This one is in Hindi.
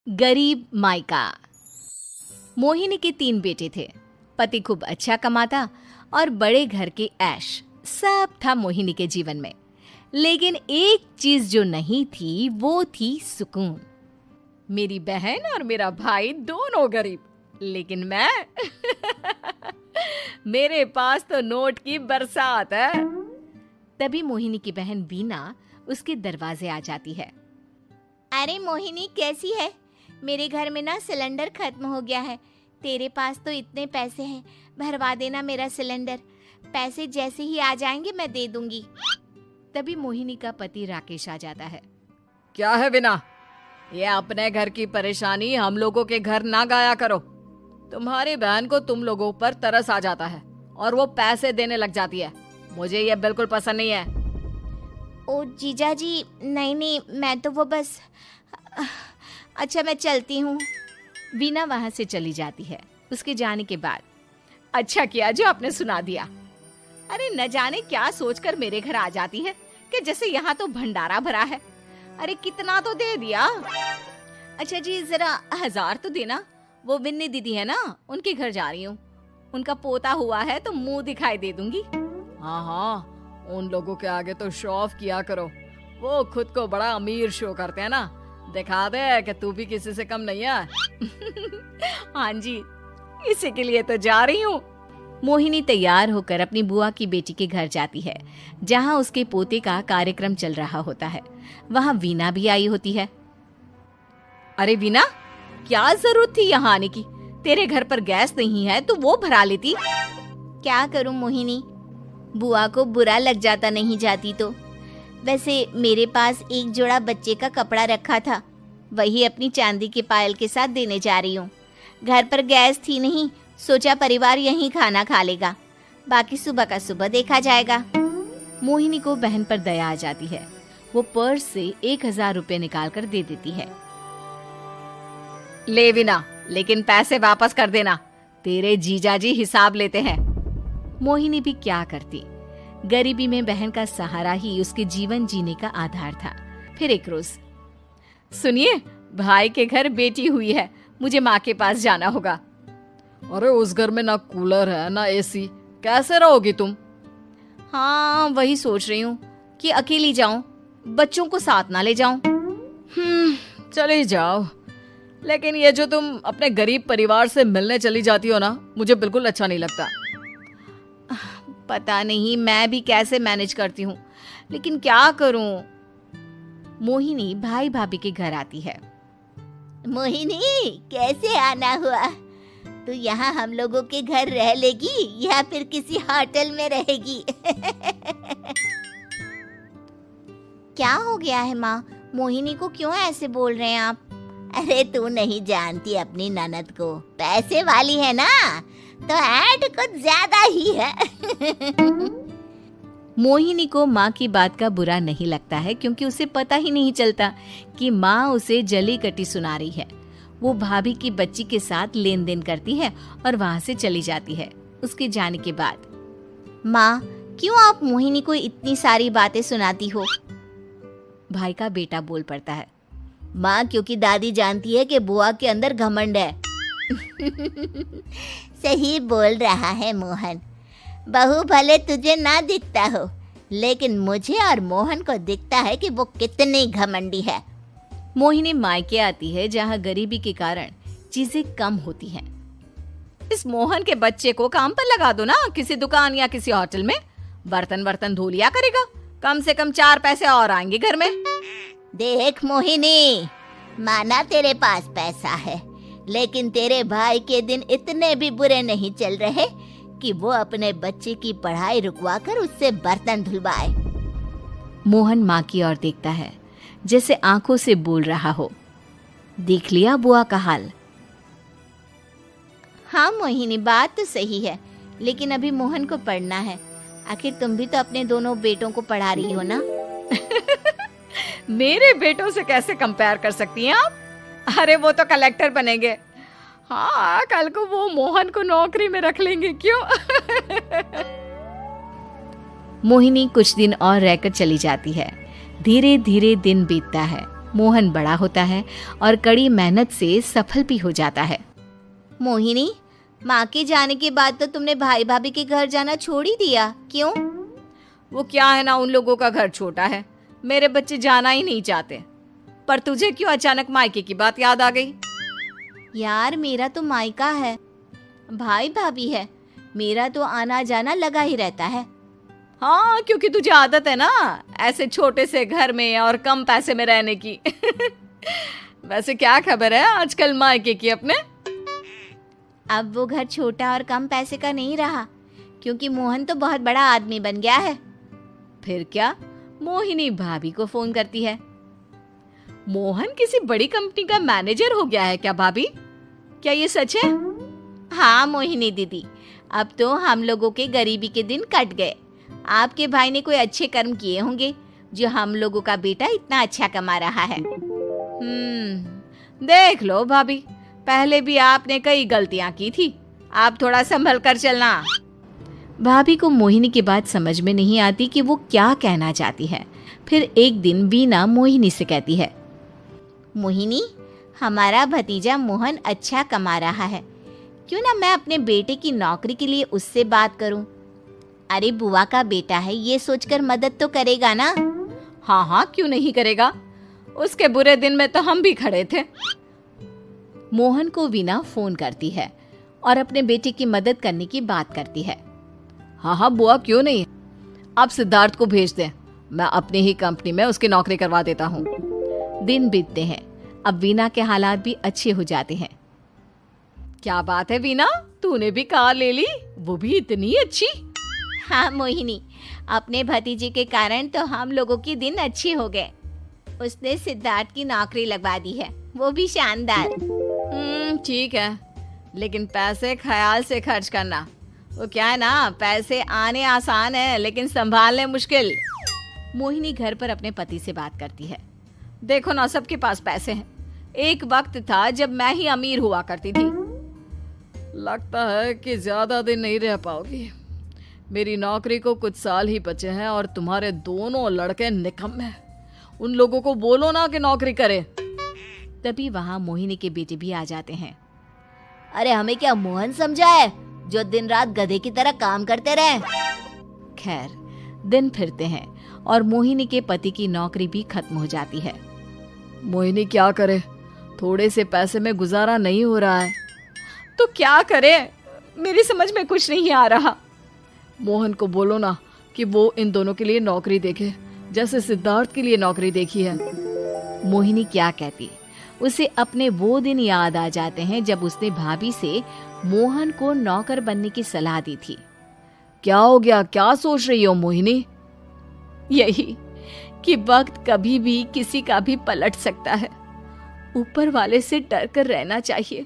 गरीब मायका। मोहिनी के 3 बेटे थे। पति खूब अच्छा कमाता और बड़े घर के ऐश सब था मोहिनी के जीवन में। लेकिन एक चीज जो नहीं थी वो थी सुकून। मेरी बहन और मेरा भाई दोनों गरीब, लेकिन मैं मेरे पास तो नोट की बरसात है। तभी मोहिनी की बहन वीना उसके दरवाजे आ जाती है। अरे मोहिनी, कैसी है? मेरे घर में ना सिलेंडर खत्म हो गया है। तेरे पास तो इतने पैसे हैं, भरवा देना मेरा सिलेंडर। पैसे जैसे ही आ जाएंगे मैं दे दूंगी। तभी मोहिनी का पति राकेश आ जाता है। क्या है विना, ये अपने घर की परेशानी हम लोगों के घर ना गाया करो। तुम्हारी बहन को तुम लोगों पर तरस आ जाता है और वो पैसे देने लग जाती है। मुझे ये बिल्कुल पसंद नहीं है। ओ जीजा जी, नहीं, मैं तो वो बस अच्छा, मैं चलती हूँ। वीना वहां से चली जाती है। उसके जाने के बाद अच्छा किया जो आपने सुना दिया। अरे न जाने क्या सोचकर मेरे घर आ जाती है कि जैसे यहाँ तो भंडारा भरा है। अरे कितना तो दे दिया। अच्छा जी, जरा 1000 तो देना। वो बिन्नी दीदी है ना, उनके घर जा रही हूँ। उनका पोता हुआ है तो मुंह दिखाई दे दूंगी। हाँ, उन लोगों के आगे तो शो ऑफ किया करो। वो खुद को बड़ा अमीर शो करते हैं ना, दिखा दे कि तू भी किसी से कम नहीं है। हाँ जी, इसी के लिए तो जा रही हूँ। मोहिनी तैयार होकर अपनी बुआ की बेटी के घर जाती है, जहाँ उसके पोते का कार्यक्रम चल रहा होता है। वहाँ वीना भी आई होती है। अरे वीना, क्या जरूरत थी यहाँ आने की? तेरे घर पर गैस नहीं है तो वो भरा लेती। क्या करूं मोहिनी, बुआ को बुरा लग जाता नहीं जाती तो। वैसे मेरे पास एक जोड़ा बच्चे का कपड़ा रखा था, वही अपनी चांदी के पायल के साथ देने जा रही हूँ। घर पर गैस थी नहीं, सोचा परिवार यहीं खाना खा लेगा, बाकी सुबह का सुबह देखा जाएगा। मोहिनी को बहन पर दया आ जाती है। वो पर्स से 1000 रुपए निकाल कर दे देती है। ले विना, लेकिन पैसे वापस कर देना, तेरे जीजाजी हिसाब लेते हैं। मोहिनी भी क्या करती, गरीबी में बहन का सहारा ही उसके जीवन जीने का आधार था। फिर एक रोज, सुनिए, भाई के घर बेटी हुई है, मुझे माँ के पास जाना होगा। अरे उस घर में ना कूलर है ना एसी, कैसे रहोगी तुम? हाँ, वही सोच रही हूँ कि अकेली जाऊं, बच्चों को साथ ना ले जाऊं। चली जाओ, लेकिन ये जो तुम अपने गरीब परिवार से मिलने चली जाती हो ना, मुझे बिल्कुल अच्छा नहीं लगता। पता नहीं मैं भी कैसे मैनेज करती हूँ, लेकिन क्या करूँ। मोहिनी भाई भाभी के घर आती है। मोहिनी, कैसे आना हुआ? तू यहाँ हम लोगों के घर रह लेगी या फिर किसी होटल में रहेगी? क्या हो गया है माँ? मोहिनी को क्यों ऐसे बोल रहे हैं आप? अरे तू नहीं जानती अपनी ननद को, पैसे वाली है ना, तो ऐड कुछ ज्यादा ही है। मोहिनी को माँ की बात का बुरा नहीं लगता है, क्योंकि उसे पता ही नहीं चलता कि माँ उसे जली कटी सुना रही है। वो भाभी की बच्ची के साथ लेन देन करती है और वहाँ से चली जाती है। उसके जाने के बाद, माँ, क्यों आप मोहिनी को इतनी सारी बातें सुनाती हो? भाई का बेटा बोल पड़ता है। माँ, क्योंकि दादी जानती है कि बुआ के अंदर घमंड है। सही बोल रहा है मोहन। बहू भले तुझे ना दिखता हो, लेकिन मुझे और मोहन को दिखता है कि वो कितनी घमंडी है। मोहिनी मायके आती है, जहाँ गरीबी के कारण चीजें कम होती हैं। इस मोहन के बच्चे को काम पर लगा दो ना, किसी दुकान या किसी होटल में। बर्तन धो लिया करेगा, कम से कम 4 पैसे और आएंगे घर में। देख मोहिनी, माना तेरे पास पैसा है, लेकिन तेरे भाई के दिन इतने भी बुरे नहीं चल रहे कि वो अपने बच्चे की पढ़ाई रुकवाकर उससे बर्तन धुलवाए। मोहन माँ की ओर देखता है, जैसे आंखों से बोल रहा हो, देख लिया बुआ का हाल। हाँ मोहिनी, बात तो सही है, लेकिन अभी मोहन को पढ़ना है। आखिर तुम भी तो अपने दोनों बेटों को पढ़ा रही हो ना। मेरे बेटों से कैसे कंपेयर कर सकती हैं आप? अरे वो तो कलेक्टर बनेंगे। हाँ, कल को वो मोहन को नौकरी में रख लेंगे, क्यों? मोहिनी कुछ दिन और रहकर चली जाती है। धीरे धीरे दिन बीतता है। मोहन बड़ा होता है और कड़ी मेहनत से सफल भी हो जाता है। मोहिनी, माँ के जाने के बाद तो तुमने भाई भाभी के घर जाना छोड़ ही दिया, क्यों? वो क्या है ना, उन लोगों का घर छोटा है, मेरे बच्चे जाना ही नहीं चाहते। पर तुझे क्यों अचानक मायके की बात याद आ गई? यार, मेरा तो मायका है, भाई भाभी है, मेरा तो आना जाना लगा ही रहता है। हाँ, क्योंकि तुझे आदत है ना ऐसे छोटे से घर में और कम पैसे में रहने की। वैसे क्या खबर है आजकल मायके की अपने? अब वो घर छोटा और कम पैसे का नहीं रहा, क्योंकि मोहन तो बहुत बड़ा आदमी बन गया है। फिर क्या? मोहिनी भाभी को फोन करती है। मोहन किसी बड़ी कंपनी का मैनेजर हो गया है क्या भाभी? क्या ये सच है? हाँ मोहिनी दीदी, अब तो हम लोगों के गरीबी के दिन कट गए। आपके भाई ने कोई अच्छे कर्म किए होंगे जो हम लोगों का बेटा इतना अच्छा कमा रहा है। देख लो भाभी, पहले भी आपने कई गलतियां की थी, आप थोड़ा संभल कर चलना। भाभी को मोहिनी की बात समझ में नहीं आती कि वो क्या कहना चाहती है। फिर एक दिन वीना मोहिनी से कहती है, मोहिनी, हमारा भतीजा मोहन अच्छा कमा रहा है, क्यों ना मैं अपने बेटे की नौकरी के लिए उससे बात करूं? अरे बुआ का बेटा है, ये सोचकर मदद तो करेगा ना? हाँ हाँ, क्यों नहीं करेगा, उसके बुरे दिन में तो हम भी खड़े थे। मोहन को वीना फोन करती है और अपने बेटे की मदद करने की बात करती है। हाँ हाँ बुआ, क्यों नहीं, आप सिद्धार्थ को भेज दें, मैं अपनी ही कंपनी में उसकी नौकरी करवा देता हूँ। दिन बीतते हैं, अब वीना के हालात भी अच्छे हो जाते हैं। क्या बात है वीना, तूने भी कार ले ली, वो भी इतनी अच्छी? हाँ मोहिनी, अपने भतीजे के कारण तो हम लोगों के दिन अच्छे हो गए। उसने सिद्धार्थ की नौकरी लगवा दी है, वो भी शानदार। ठीक है, लेकिन पैसे ख्याल से खर्च करना। वो क्या है ना, पैसे आने आसान है लेकिन संभालने मुश्किल। मोहिनी घर पर अपने पति से बात करती है। देखो ना, सबके पास पैसे हैं, एक वक्त था जब मैं ही अमीर हुआ करती थी। लगता है कि ज्यादा दिन नहीं रह पाओगी, मेरी नौकरी को कुछ साल ही बचे हैं और तुम्हारे दोनों लड़के निकम्मे हैं। उन लोगों को बोलो ना कि नौकरी करे। तभी वहां मोहिनी के बेटे भी आ जाते हैं। अरे हमें क्या मोहन समझा है जो दिन रात गधे की तरह काम करते रहे? खैर, दिन फिरते हैं और मोहिनी के पति की नौकरी भी खत्म हो जाती है। मोहिनी क्या करे, थोड़े से पैसे में गुजारा नहीं हो रहा है। तो क्या करे, मेरी समझ में कुछ नहीं आ रहा। मोहन को बोलो ना कि वो इन दोनों के लिए नौकरी देखे, जैसे सिद्धार्थ के लिए नौकरी देखी है। मोहिनी क्या कहती, उसे अपने वो दिन याद आ जाते हैं जब उसने भाभी से मोहन को नौकर बनने की सलाह दी थी। क्या हो गया, क्या सोच रही हो मोहिनी? यही कि वक्त कभी भी किसी का भी पलट सकता है, ऊपर वाले से डर कर रहना चाहिए।